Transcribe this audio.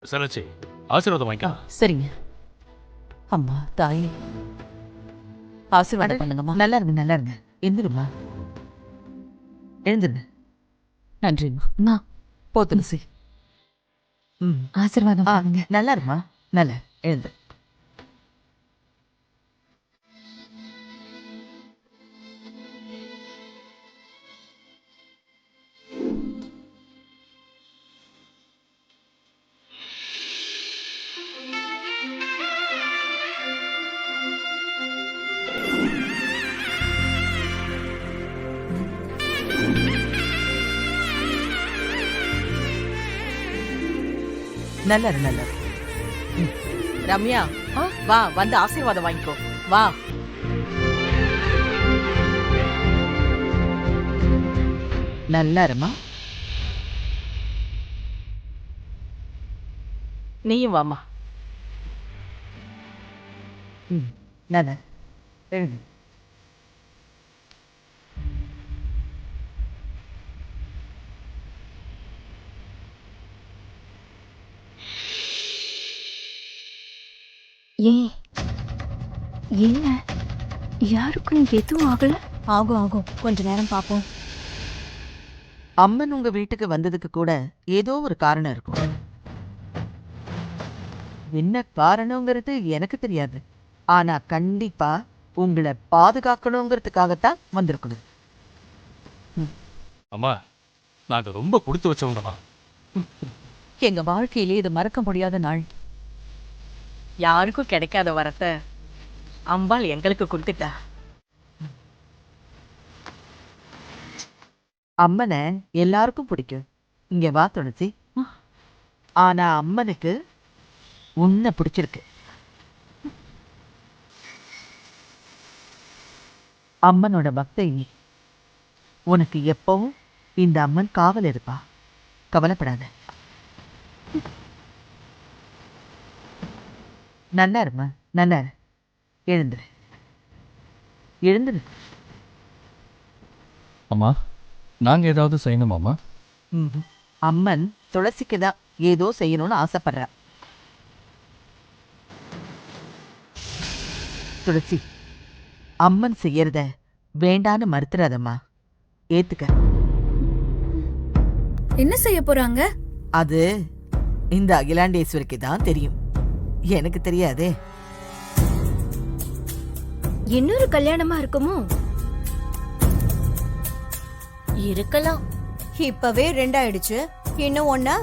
சரச்சி ஆசீர்வாதம் வாங்கிக்கோ. சரிங்க. அம்மா தாயே ஆசீர்வாதம் பண்ணுங்கம்மா. நல்லா இருங்க, நல்லா இருங்க. எழுந்துருமா, எழுந்துருங்க. நன்றிம்மா. அம்மா போ துளசி. ம், ஆசீர்வாதம் பண்ணுங்க. நல்லா இருமா, நல்லா எழுந்து. நல்லா இரு, நல்லா இரு. ரம்யா வா, வந்து ஆசீர்வாதம் வாங்கிக்கோ. வா. நல்லா இருமா. நீயும் வாமா. ம், நல்லா இரு. எழுந்து. ஏன் என்ன யாருக்கும் எதுவும் ஆகல? ஆகும் ஆகும், கொஞ்ச நேரம் பாப்போம். அம்மன் உங்க வீட்டுக்கு வந்ததுக்கு கூட ஏதோ ஒரு காரணம் இருக்கும். என்ன காரணங்கிறது எனக்கு தெரியாது. ஆனா கண்டிப்பா உங்களை பாதுகாக்கணுங்கிறதுக்காகத்தான் வந்திருக்கணும். அம்மா நாங்க ரொம்ப கொடுத்து வச்சவங்கம்மா. எங்க வாழ்க்கையிலே இது மறக்க முடியாத நாள். யாருக்கும் கிடைக்காத வரத்தை அம்பாள் எங்களுக்கு கொடுத்துட்டா. அம்மனை எல்லாருக்கும் பிடிக்கும். இங்க வா துளசி. ஆனா அம்மனுக்கு உன்னை பிடிச்சிருக்கு. அம்மனோட பக்தை நீ. உனக்கு எப்பவும் இந்த அம்மன் காவல் இருப்பா. கவலைப்படாத. நல்லா இருமா, நல்லா இரு. எழுந்துரு, எழுந்துரு. அம்மா நாங்க ஏதாவது செய்யணுமாம்மா? அம்மன் துளசிக்கு தான் ஏதோ செய்யணும்னு ஆசைப்படுறா. துளசி, அம்மன் செய்யறத வேண்டான்னு மறுத்துறாதம்மா. ஏத்துக்க. என்ன செய்ய போறாங்க? அது இந்த அகிலாண்டேஸ்வரிக்கு தான் தெரியும். எனக்கு தெரியாதே. இன்னொரு கல்யாணமா இருக்குமோ? இருக்கலாம். இப்பவே 2 ஆயிடுச்சு, இன்னும் 1.